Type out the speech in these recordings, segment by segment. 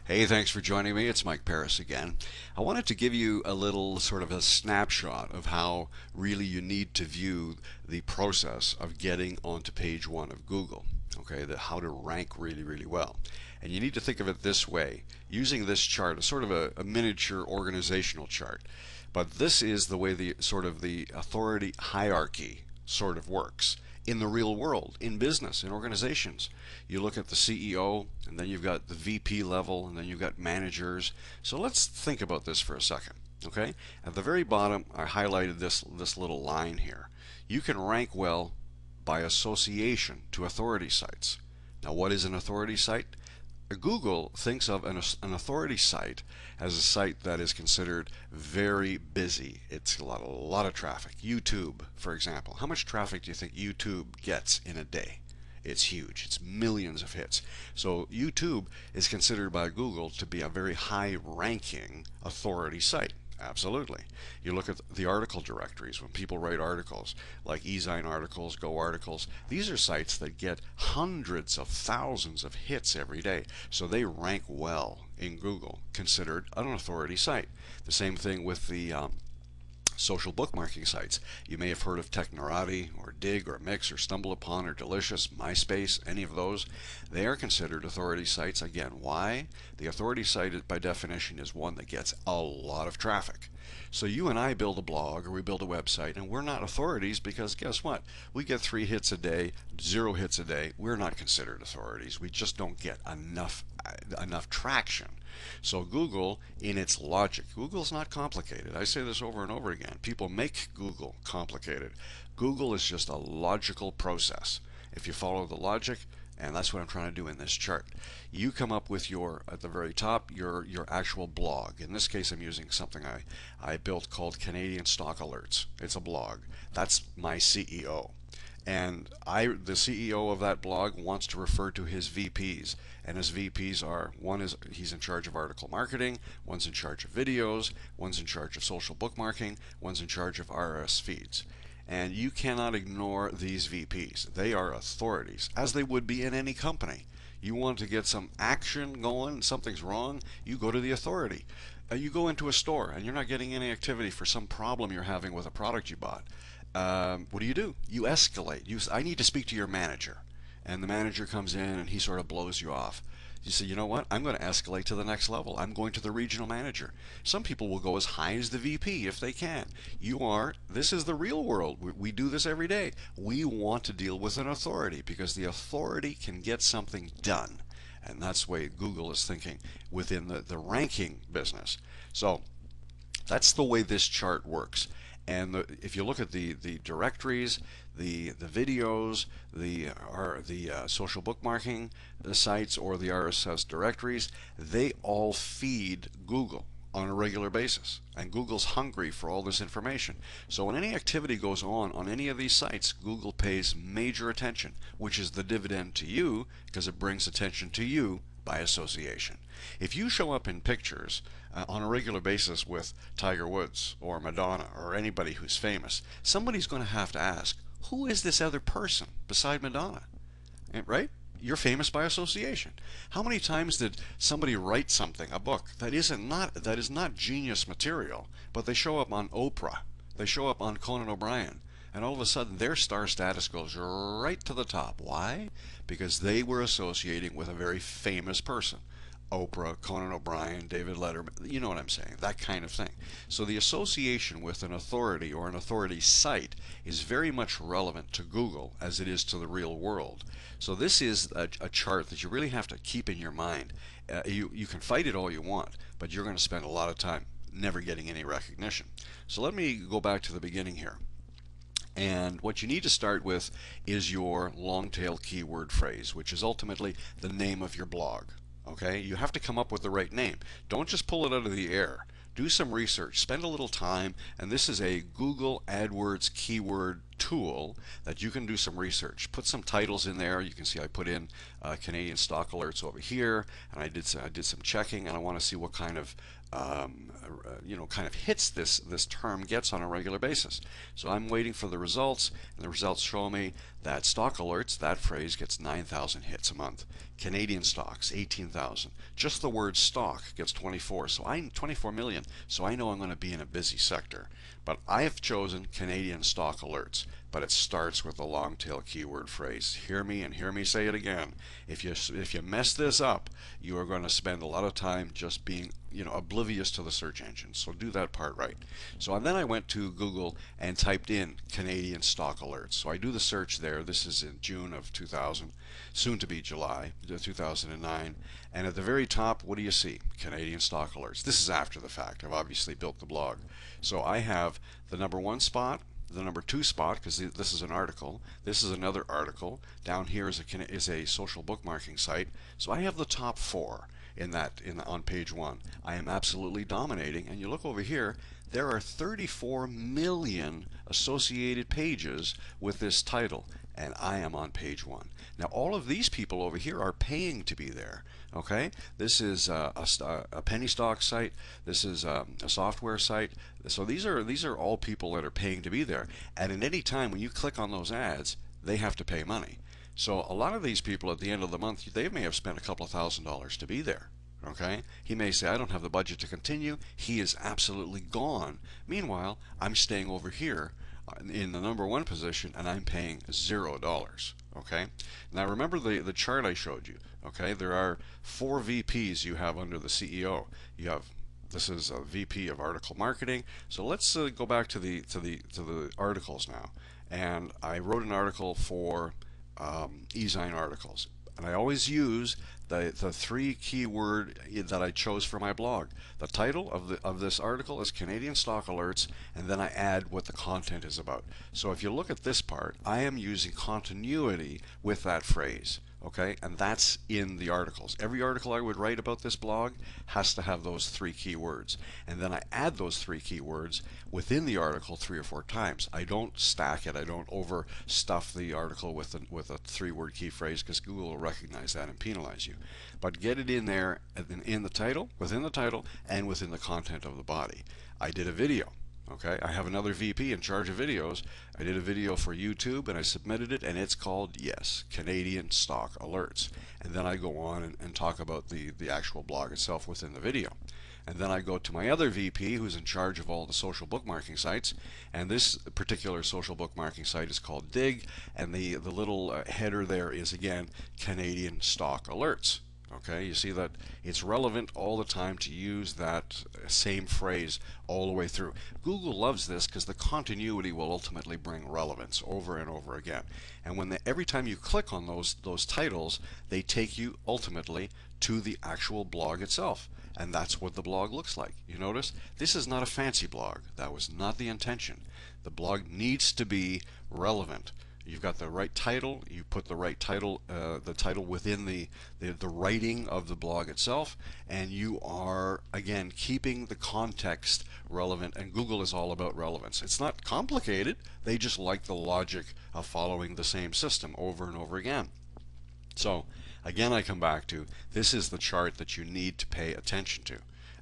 Hey, thanks for joining me. It's Mike Paris again. I wanted to give you a little sort of a snapshot of how really you need to view the process of getting onto page one of Google. Okay, how to rank really, really well. And you need to think of it this way, using this chart as sort of a miniature organizational chart. But this is the way the sort of the authority hierarchy sort of works in the real world, in business, in organizations. You look at the CEO, and then you've got the VP level, and then you've got managers. So let's think about this for a second. Okay, at the very bottom, I highlighted this little line here. You can rank well by association to authority sites. Now, what is an authority site? Google thinks of an authority site as a site that is considered very busy. It's a lot of traffic. YouTube, for example. How much traffic do you think YouTube gets in a day? It's huge. It's millions of hits. So YouTube is considered by Google to be a very high ranking authority site. Absolutely. You look at the article directories when people write articles like eZine articles, Go articles. These are sites that get hundreds of thousands of hits every day. So they rank well in Google, considered an authority site. The same thing with the social bookmarking sites. You may have heard of Technorati or Dig or Mix or StumbleUpon or Delicious, MySpace, any of those. They are considered authority sites. Again, why? The authority site by definition is one that gets a lot of traffic. So you and I build a blog or we build a website and we're not authorities because guess what? We get 3 hits a day, 0 hits a day. We're not considered authorities. We just don't get enough traction. So Google, in its logic, Google's not complicated. I say this over and over again. People make Google complicated. Google is just a logical process. If you follow the logic, and that's what I'm trying to do in this chart, you come up with your, at the very top, your actual blog. In this case, I'm using something I built called Canadian Stock Alerts. It's a blog. That's my CEO. And the CEO of that blog wants to refer to his VPs, and his VPs are, he's in charge of article marketing, one's in charge of videos, one's in charge of social bookmarking, one's in charge of RSS feeds. And you cannot ignore these VPs. They are authorities, as they would be in any company. You want to get some action going, something's wrong, you go to the authority. You go into a store and you're not getting any activity for some problem you're having with a product you bought. What do? You escalate. I need to speak to your manager. And the manager comes in and he sort of blows you off. You say, you know what? I'm going to escalate to the next level. I'm going to the regional manager. Some people will go as high as the VP if they can. This is the real world. We do this every day. We want to deal with an authority because the authority can get something done. And that's the way Google is thinking within the ranking business. So that's the way this chart works. And if you look at the directories, the videos, the social bookmarking sites, or the RSS directories, they all feed Google on a regular basis. And Google's hungry for all this information. So when any activity goes on any of these sites, Google pays major attention, which is the dividend to you because it brings attention to you by association. If you show up in pictures on a regular basis with Tiger Woods or Madonna or anybody who's famous, somebody's going to have to ask, who is this other person beside Madonna? Right? You're famous by association. How many times did somebody write something, a book, that is not genius material, but they show up on Oprah, they show up on Conan O'Brien, and all of a sudden their star status goes right to the top. Why? Because they were associating with a very famous person. Oprah, Conan O'Brien, David Letterman, you know what I'm saying, that kind of thing. So the association with an authority or an authority site is very much relevant to Google as it is to the real world. So this is a chart that you really have to keep in your mind. You can fight it all you want, but you're going to spend a lot of time never getting any recognition. So let me go back to the beginning here. And what you need to start with is your long tail keyword phrase, which is ultimately the name of your blog. Okay, you have to come up with the right name. Don't just pull it out of the air. Do some research, spend a little time, and this is a Google AdWords keyword tool that you can do some research. Put some titles in there. You can see I put in Canadian stock alerts over here, and I did some checking, and I want to see what kind of kind of hits this term gets on a regular basis. So I'm waiting for the results, and the results show me that stock alerts, that phrase gets 9,000 hits a month. Canadian stocks, 18,000. Just the word stock gets 24. So 24 million. So I know I'm going to be in a busy sector. But I have chosen Canadian stock alerts, but it starts with a long tail keyword phrase. Hear me and hear me say it again. If you mess this up, you are going to spend a lot of time just being oblivious to the search engine. So do that part right. So then I went to Google and typed in Canadian stock alerts. So I do the search there. This is in June of 2000, soon to be July 2009. And at the very top, what do you see? Canadian stock alerts. This is after the fact. I've obviously built the blog. So I have the number 1 spot, the number 2 spot, because this is an article. This is another article. Down here is a social bookmarking site. So I have the top 4 on page 1. I am absolutely dominating. And you look over here, there are 34 million associated pages with this title, and I am on page 1. Now all of these people over here are paying to be there. Okay, this is a penny stock site. This is a software site. So these are all people that are paying to be there. And at any time when you click on those ads, they have to pay money. So a lot of these people at the end of the month, they may have spent a couple of $1,000s to be there. Okay, he may say, I don't have the budget to continue. He is absolutely gone. Meanwhile, I'm staying over here in the number 1 position, and I'm paying $0. Okay, now remember the chart I showed you. Okay, there are 4 VPs you have under the CEO. This is a VP of article marketing. So let's go back to the articles now. And I wrote an article for eZine articles, and I always use the 3 keyword that I chose for my blog. The title of this article is Canadian stock alerts, and then I add what the content is about. So if you look at this part, I am using continuity with that phrase. Okay, and that's in the articles. Every article I would write about this blog has to have those 3 keywords, and then I add those 3 keywords within the article 3 or 4 times. I don't stack it. I don't overstuff the article with a 3-word key phrase, because Google will recognize that and penalize you. But get it in there in the title, within the title, and within the content of the body. I did a video. Okay, I have another VP in charge of videos. I did a video for YouTube and I submitted it, and it's called, yes, Canadian Stock Alerts. And then I go on and talk about the actual blog itself within the video. And then I go to my other VP who's in charge of all the social bookmarking sites, and this particular social bookmarking site is called Dig, and the little header there is, again, Canadian Stock Alerts. Okay, you see that it's relevant all the time to use that same phrase all the way through. Google loves this because the continuity will ultimately bring relevance over and over again. And every time you click on those titles, they take you ultimately to the actual blog itself. And that's what the blog looks like. You notice this is not a fancy blog. That was not the intention. The blog needs to be relevant. You've got the right title, you put the right title, the title within the writing of the blog itself, and you are, again, keeping the context relevant, and Google is all about relevance. It's not complicated, they just like the logic of following the same system over and over again. So, again, I come back to, this is the chart that you need to pay attention to.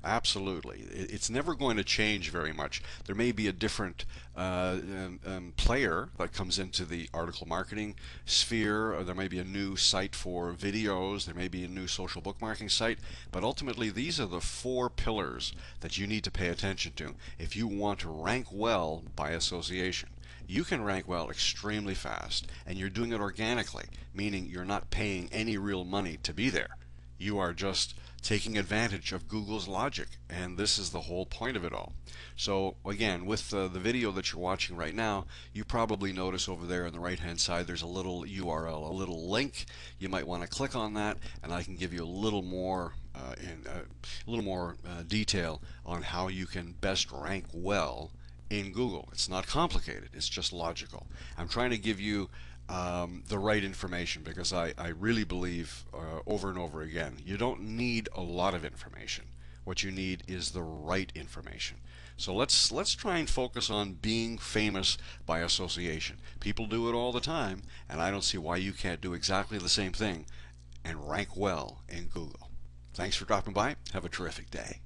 Absolutely. It's never going to change very much. There may be a different player that comes into the article marketing sphere, or there may be a new site for videos, there may be a new social bookmarking site, but ultimately these are the 4 pillars that you need to pay attention to if you want to rank well by association. You can rank well extremely fast, and you're doing it organically, meaning you're not paying any real money to be there. You are just taking advantage of Google's logic, and this is the whole point of it all. So again, with the video that you're watching right now, you probably notice over there on the right hand side there's a little URL, a little link. You might want to click on that, and I can give you a little more detail on how you can best rank well in Google. It's not complicated, it's just logical. I'm trying to give you the right information, because I really believe over and over again, you don't need a lot of information. What you need is the right information. So let's try and focus on being famous by association. People do it all the time, and I don't see why you can't do exactly the same thing and rank well in Google. Thanks for dropping by. Have a terrific day.